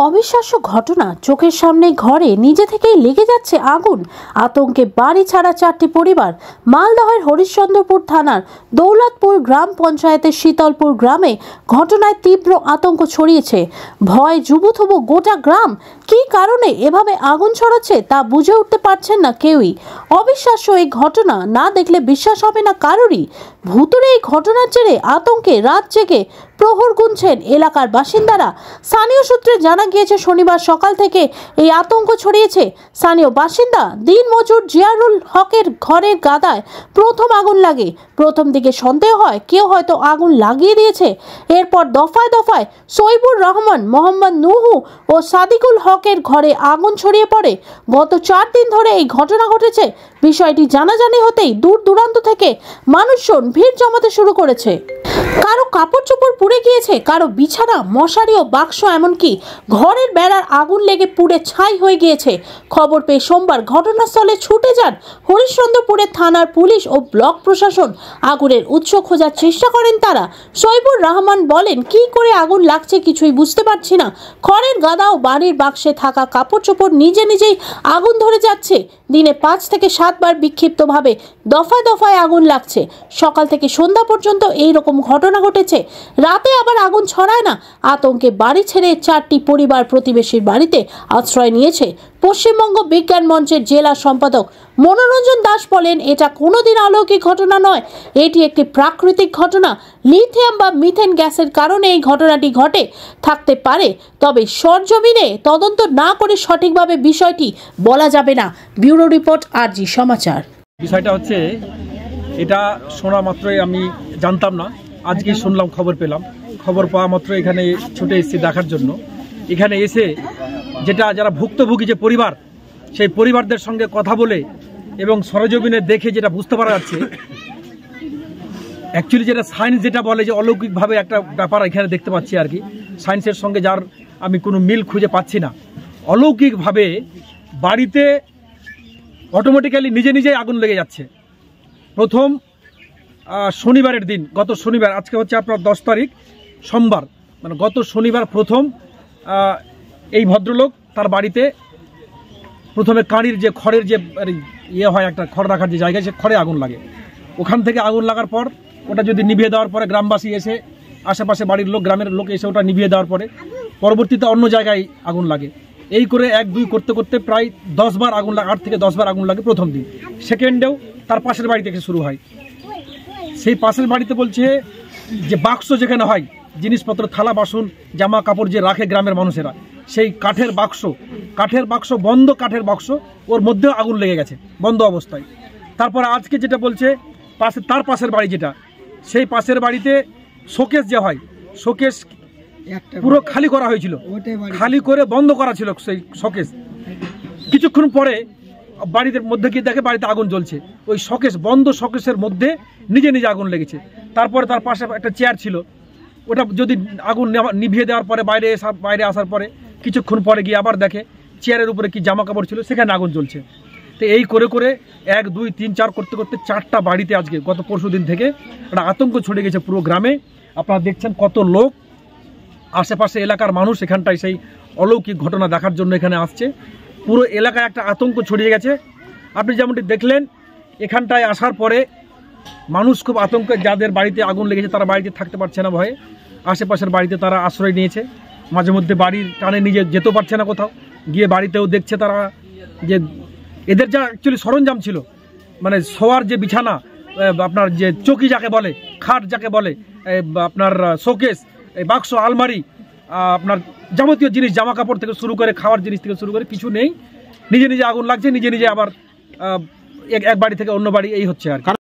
অবিশ্বাস্য ঘটনা, চোখের সামনে ঘরে নিজে থেকেই লেগে যাচ্ছে আগুন। আতঙ্কে বাড়ি ছাড়া 4টি পরিবার। মালদহের হরিশ্চন্দ্রপুর থানার দৌলতপুর গ্রাম পঞ্চায়েতের শীতলপুর গ্রামে ঘটনায় তীব্র আতঙ্ক ছড়িয়েছে। ভয় জুবুথুবু গোটা গ্রাম। কী কারণে এভাবে আগুন ছড়াচ্ছে তা বুঝে উঠতে পারছেন না কেউই। অবিশ্বাস্য এই ঘটনা, না দেখলে বিশ্বাস হবে না কারোরই। ভুতুড়ে এই ঘটনার জেরে আতঙ্কে রাত জেগে প্রহর গুনছেন এলাকার বাসিন্দারা। স্থানীয় সূত্রে জানা গিয়েছে, শনিবার সকাল থেকে এই আতঙ্ক ছড়িয়েছে। স্থানীয় বাসিন্দা দিনমজুর জিয়ারুল হকের ঘরের গাদায় প্রথম আগুন লাগে। প্রথম দিকে সন্দেহ হয় কেউ হয়তো আগুন লাগিয়ে দিয়েছে। এরপর দফায় দফায় সইবুর রহমান, মোহাম্মদ নুহু ও সাদিকুল হকের ঘরে আগুন ছড়িয়ে পড়ে। গত 4 দিন ধরে এই ঘটনা ঘটেছে। বিষয়টি জানাজানি হতেই দূর দূরান্ত থেকে মানুষজন ভিড় জমাতে শুরু করেছে। কারো কাপড় চোপড় পুড়ে গিয়েছে, কারো বিছানা, মশারি ও বাক্স, এমনকি ঘরের বেড়ার আগুন লেগে পুড়ে ছাই হয়ে গিয়েছে। খবর পেয়ে সোমবার ঘটনাস্থলে ছুটে যান হরিশ্চন্দ্রপুরের থানার পুলিশ ও ব্লক প্রশাসন। আগুনের উৎস খোঁজার চেষ্টা করেন তারা। সইবুর রহমান বলেন, কি করে আগুন লাগছে কিছুই বুঝতে পারছি না। খড়ের গাদা ও বাড়ির বাক্সে থাকা কাপড় চোপড় নিজেই আগুন ধরে যাচ্ছে। দিনে 5 থেকে 7 বার বিক্ষিপ্তভাবে দফায় দফায় আগুন লাগছে। সকাল থেকে সন্ধ্যা পর্যন্ত এই রকম ঘটনা ঘটেছে। রাতে আবার আগুন ছড়ায় না। আতঙ্কে বাড়ি ছেড়ে 4টি পরিবার প্রতিবেশীর বাড়িতে আশ্রয় নিয়েছে। পশ্চিমবঙ্গ বিজ্ঞান মঞ্চের জেলা সম্পাদক মনোরঞ্জন দাস বলেন, এটা কোনোদিন অলৌকিক ঘটনা নয়, এটি একটি প্রাকৃতিক ঘটনা। লিথিয়াম বা মিথেন গ্যাসের কারণে এই ঘটনাটি ঘটে থাকতে পারে, তবে সরজমিনে তদন্ত না করে সঠিকভাবে বিষয়টি বলা যাবে না। ব্যুরো রিপোর্ট, আরজি সমাচার। বিষয়টা হচ্ছে, এটা শোনা মাত্রই আমি জানতাম না, আজকে শুনলাম, খবর পেলাম। খবর পাওয়া মাত্র এখানে ছুটে এসেছি দেখার জন্য। এখানে এসে যারা ভুক্তভোগী যে পরিবার, সেই পরিবারদের সঙ্গে কথা বলে এবং সরজমিনে দেখে যেটা বুঝতে পারা যাচ্ছে, অ্যাকচুয়ালি যেটা সায়েন্স যেটা বলে যে অলৌকিকভাবে একটা ব্যাপার এখানে দেখতে পাচ্ছি আর কি। সায়েন্সের সঙ্গে যার আমি কোনো মিল খুঁজে পাচ্ছি না। অলৌকিকভাবে বাড়িতে অটোমেটিক্যালি নিজেই আগুন লেগে যাচ্ছে। প্রথম শনিবারের দিন, গত শনিবার, আজকে হচ্ছে আপনার 10 তারিখ, সোমবার, মানে গত শনিবার প্রথম এই ভদ্রলোক তার বাড়িতে প্রথমে কাঁড়ির যে খড়ের যে হয়, একটা খড় রাখার যে জায়গায়, সে খড়ে আগুন লাগে। ওখান থেকে আগুন লাগার পর ওটা যদি নিভিয়ে দেওয়ার পরে গ্রামবাসী এসে, আশেপাশে বাড়ির লোক, গ্রামের লোক এসে ওটা নিভিয়ে দেওয়ার পরে পরবর্তীতে অন্য জায়গায় আগুন লাগে। এই করে 1-2 করতে করতে প্রায় 10 বার আগুন লাগে, 8 থেকে 10 বার আগুন লাগে প্রথম দিন। সেকেন্ডেও তার পাশের বাড়ি থেকে শুরু হয়। সেই পাশের বাড়িতে বলছে যে বাক্স যেখানে হয়, জিনিসপত্র, থালা বাসন, জামা কাপড় যে রাখে গ্রামের মানুষেরা, সেই কাঠের বাক্স, বন্ধ কাঠের বাক্স, ওর মধ্যেও আগুন লেগে গেছে বন্ধ অবস্থায়। তারপর আজকে যেটা বলছে, তার পাশের বাড়ি যেটা, সেই পাশের বাড়িতে শোকেস যে হয়, শোকেস পুরো খালি করা হয়েছিল, খালি করে বন্ধ করা ছিল সেই শোকেস। কিছুক্ষণ পরে বাড়িতে মধ্যে গিয়ে দেখে বাড়িতে আগুন জ্বলছে। ওই শোকেস, বন্ধ শোকেসের মধ্যে নিজে আগুন লেগেছে। তারপরে তার পাশে একটা চেয়ার ছিল, ওটা যদি আগুন নিভিয়ে দেওয়ার পরে বাইরে আসার পরে কিছুক্ষণ পরে গিয়ে আবার দেখে চেয়ারের উপরে কি জামা কাপড় ছিল, সেখানে আগুন জ্বলছে। তো এই করে 1, 2, 3, 4 করতে 4টা বাড়িতে আজকে গত পরশু দিন থেকে একটা আতঙ্ক ছড়িয়ে গেছে পুরো গ্রামে। আপনারা দেখছেন কত লোক, আশেপাশে এলাকার মানুষ এখানটায় সেই অলৌকিক ঘটনা দেখার জন্য এখানে আসছে। পুরো এলাকায় একটা আতঙ্ক ছড়িয়ে গেছে। আপনি যেমনটি দেখলেন, এখানটায় আসার পরে মানুষ খুব আতঙ্কে, যাদের বাড়িতে আগুন লেগেছে তারা বাড়িতে থাকতে পারছে না ভয়ে, আশেপাশের বাড়িতে তারা আশ্রয় নিয়েছে। মাঝে মধ্যে বাড়ির টানে নিজে যেতে পারছে না কোথাও, গিয়ে বাড়িতেও দেখছে তারা যে এদের যা অ্যাকচুয়ালি সরঞ্জাম ছিল, মানে শোয়ার যে বিছানা, আপনার যে চৌকি যাকে বলে, খাট যাকে বলে, আপনার শোকেস, বাক্স, আলমারি, আপনার যাবতীয় জিনিস, জামা কাপড় থেকে শুরু করে খাওয়ার জিনিস থেকে শুরু করে কিছু নেই। নিজে আগুন লাগছে, নিজে আবার এক বাড়ি থেকে অন্য বাড়ি, এই হচ্ছে আর কি।